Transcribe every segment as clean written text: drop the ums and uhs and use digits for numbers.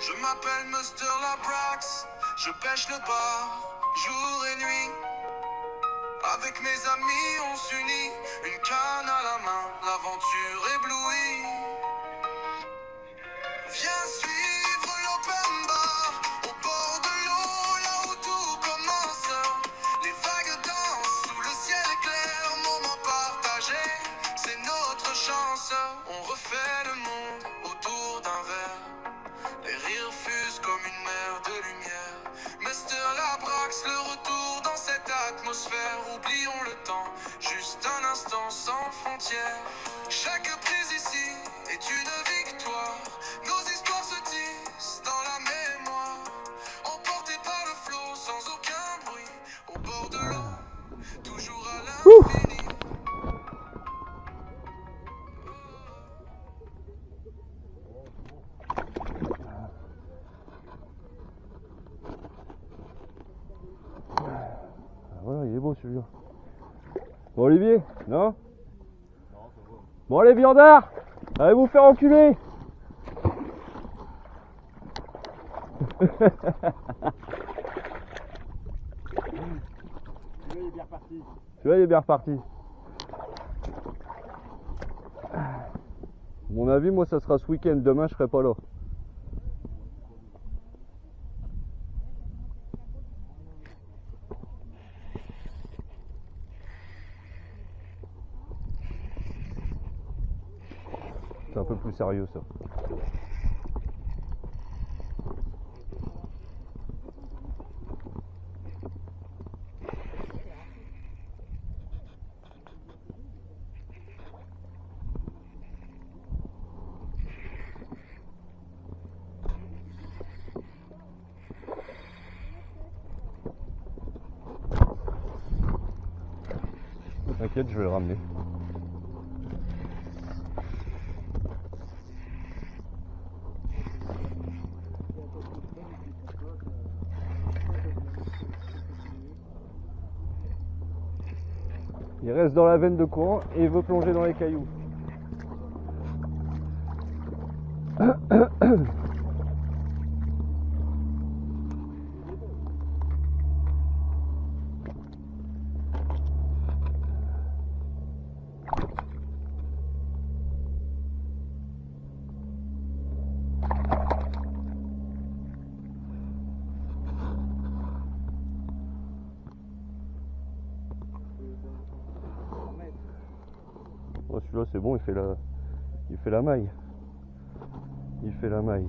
Je m'appelle Mr. Labrax, je pêche le bar, jour et nuit. Avec mes amis on s'unit, une canne à la main, l'aventure éblouie. Viens suivre l'open bar, au bord de l'eau, là où tout commence. Les vagues dansent sous le ciel clair, moment partagé, c'est notre chance. On refait le monde autour d'un verre. Les rires fusent comme une mer de lumière. Mr. Labrax, le retour dans cette atmosphère. Oublions le temps, juste un instant sans frontières. Chaque prise ici est une victoire. Nos histoires se tissent dans la mémoire. Emportés par le flot sans aucun bruit. Au bord de l'eau, toujours à l'infini. Voilà, il est beau celui-là. Bon Olivier, non? Bon les viandards, allez vous faire enculer. Celui-là il est bien reparti. Celui-là il est bien reparti. À mon avis, moi ça sera ce week-end, demain je serai pas là. C'est un peu plus sérieux ça. T'inquiète, je vais le ramener. Il reste dans la veine de courant et il veut plonger dans les cailloux. Oh, celui-là c'est bon, il fait la maille. Il fait la maille.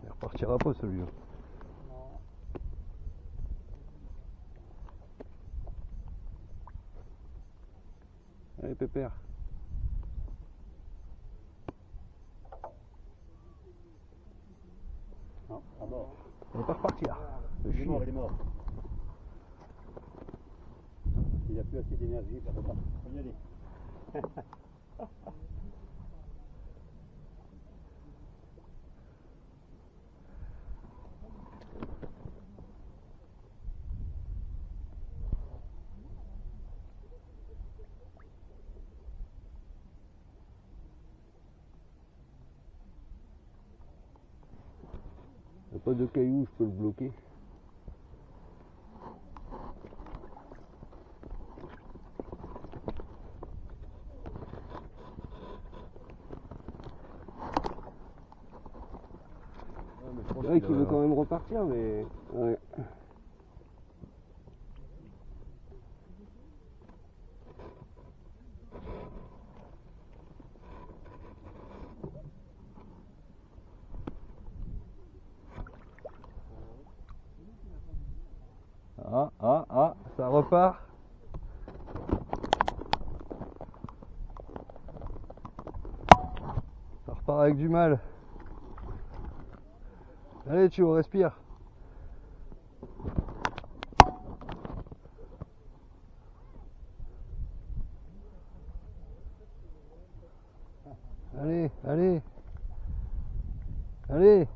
Il repartira pas celui-là. Allez Pépère. Non, à mort. Il va pas repartir. Il est mort, il est mort. Il n'a plus assez d'énergie, ça ne peut pas. Faut y aller. Il n'y a pas de caillou, je peux le bloquer. C'est vrai qu'il veut quand même repartir, mais... Ouais. Ah, ça repart. Ça repart avec du mal. Allez, tu respires. Allez, allez. Allez.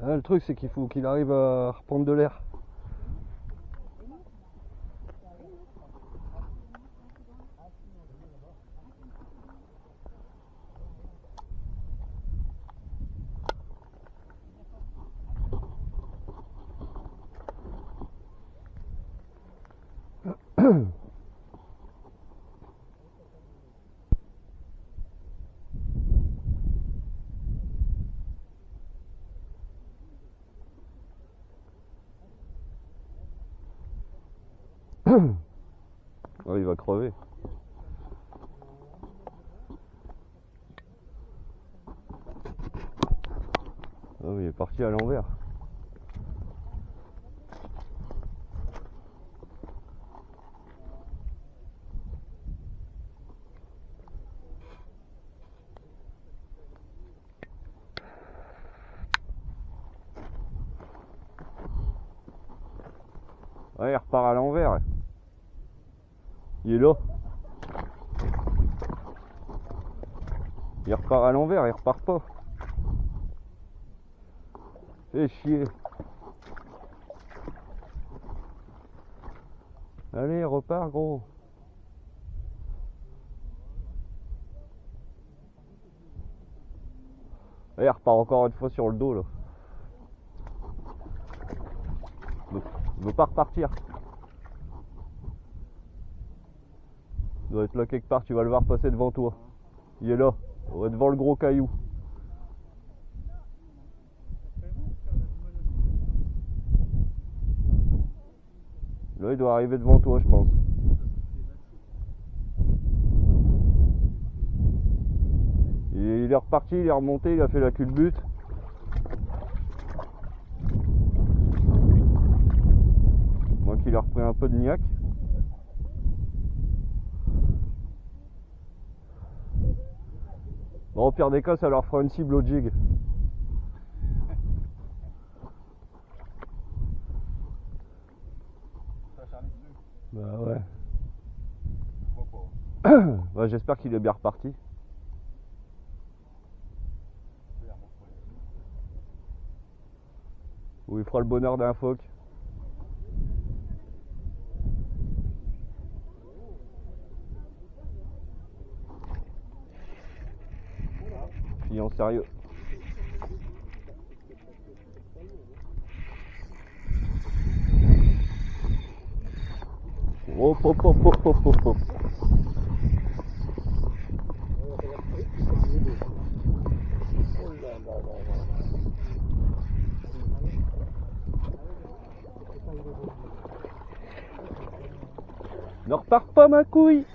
Ah, le truc c'est qu'il faut qu'il arrive à reprendre de l'air. Oh, il va crever. Oh, il est parti à l'envers. Ouais, il repart à l'envers. Il est là. Il repart à l'envers, il repart pas. Fais chier. Allez, repars gros. Et il repart encore une fois sur le dos là. Il veut pas repartir. Il doit être là quelque part, tu vas le voir passer devant toi. Il est là, ouais, devant le gros caillou. Là il doit arriver devant toi je pense. Il est reparti, il est remonté, il a fait la culbute. Moi qu'il a repris un peu de niaque. Bon, au pire des cas ça leur fera une cible au jig. Bah ouais. Bah, j'espère qu'il est bien reparti. Ou il fera le bonheur d'un phoque. Client sérieux. Hop hop hop hop hop hop hop. Ne repars pas ma couille.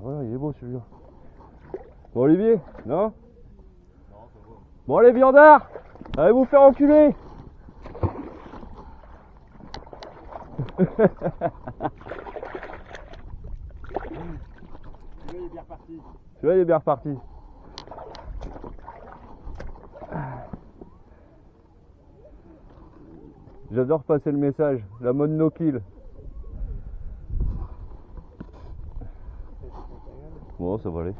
Voilà, il est beau celui-là. Bon Olivier, non? Non, c'est bon. Bon allez viandards, allez vous faire enculer. Celui-là il est bien reparti. Celui-là il est bien reparti. J'adore passer le message, la mode no kill. Bon, ça va aller.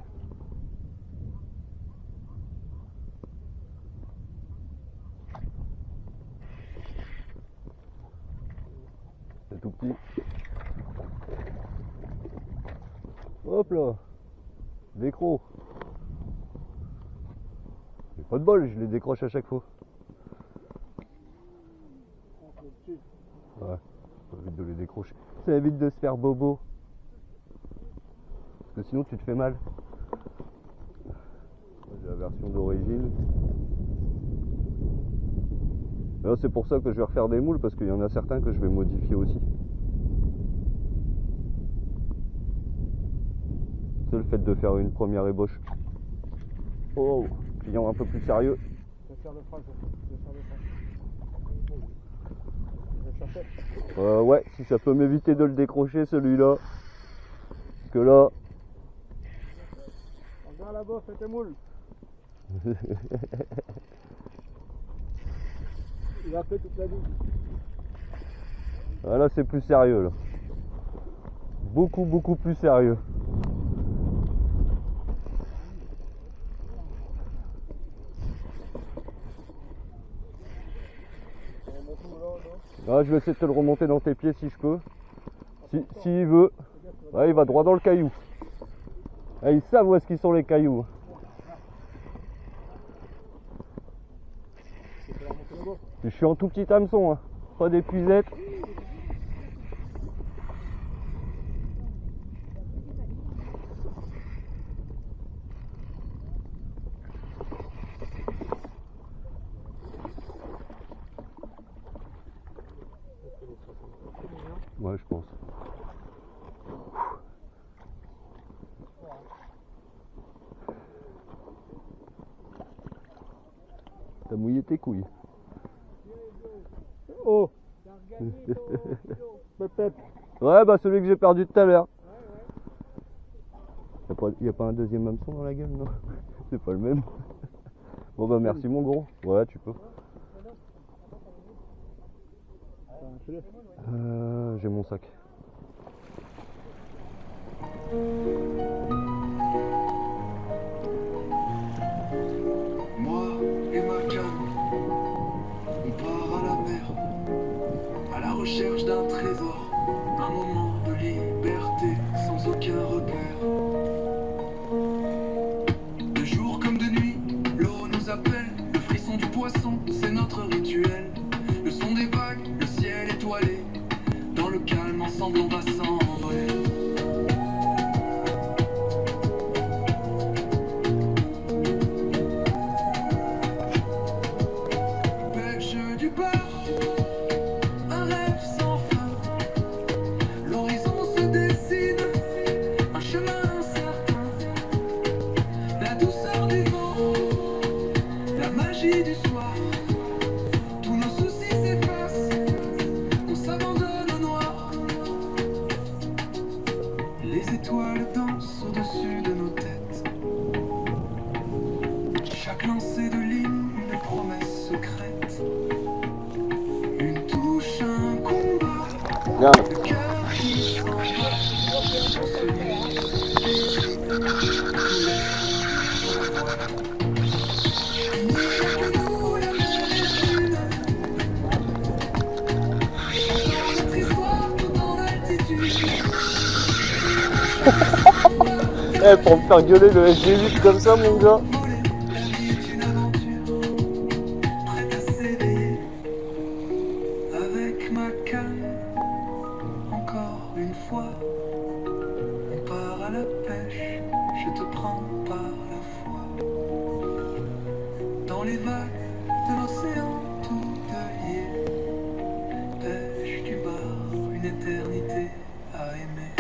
C'est tout petit. Hop là. Décro. J'ai pas de bol, je les décroche à chaque fois. Ouais, pas vite de les décrocher. Ça évite de se faire bobo. Parce que sinon tu te fais mal. J'ai la version d'origine. Là c'est pour ça que je vais refaire des moules, parce qu'il y en a certains que je vais modifier aussi. C'est le fait de faire une première ébauche. Oh, client un peu plus sérieux. Je vais faire le frein. Je vais chercher. Ouais, si ça peut m'éviter de le décrocher celui-là. Parce que là... Regarde là-bas, fais tes moules. Il a fait toute la vie. Ah, là c'est plus sérieux là. Beaucoup plus sérieux. Ah, je vais essayer de te le remonter dans tes pieds si je peux. Si il veut. Ouais, il va droit dans le caillou. Ah, ils savent où est-ce qu'ils sont les cailloux. Je suis en tout petit hameçon, hein. Pas d'épuisette. Ouais, je pense. T'as mouillé tes couilles. Oh. Peut-être. Ouais, bah celui que j'ai perdu tout à l'heure. Y a pas un deuxième hameçon dans la gueule, non? C'est pas le même. Bon bah merci mon gros. Ouais, tu peux. J'ai mon sac. Moi et ma canne, on part à la mer, à la recherche d'un trésor, un moment de liberté sans aucun repère. De jour comme de nuit, l'eau nous appelle, le frisson du poisson, c'est notre rituel. Le son des vagues, le ciel étoilé, dans le calme ensemble on va s'envoler. Pêche du bar, un rêve sans fin. L'horizon se dessine, un chemin incertain. La douceur du vent, la magie du soir. Tous nos soucis s'effacent, on s'abandonne au noir. Les étoiles dansent au-dessus de nos têtes. Chaque lancée de ligne, une promesse secrète. Une touche, un combat. Regarde. Le cœur qui s'en va. Il n'y a que nous, la mer est une. Dans notre histoire, tout en altitude. Eh, pour me faire gueuler le SG8 comme ça, mon gars. La vie est une aventure, prête à s'éveiller. Avec ma canne, encore une fois, on part à la pêche, je te prends par la foi. Dans les vagues de l'océan tout lié, pêche du bar, une éternité à aimer.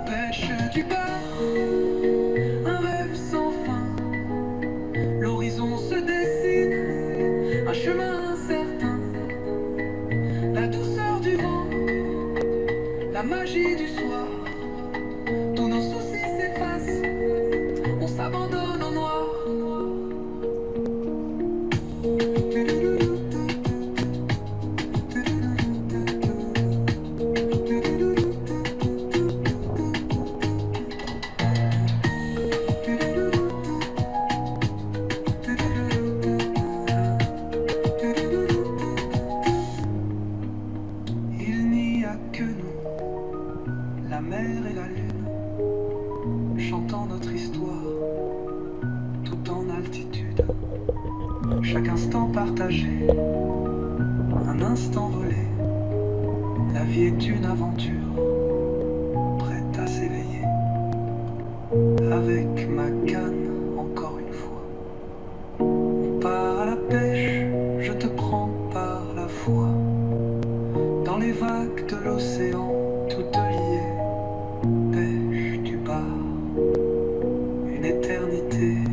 Pêche du bar, un rêve sans fin. L'horizon se dessine, un chemin incertain. La douceur du vent, la magie du soir. Tous nos soucis s'effacent, on s'abandonne au noir. Il n'y a que nous, la mer et la lune, chantant notre histoire. tout en altitude. Chaque instant partagé, un instant volé. La vie est une aventure, prête à s'éveiller. Avec ma canne, encore une fois. On part à la pêche, je te prends par la foi. Dans les vagues de l'océan, toutes liées. Pêche, tu pars, une éternité.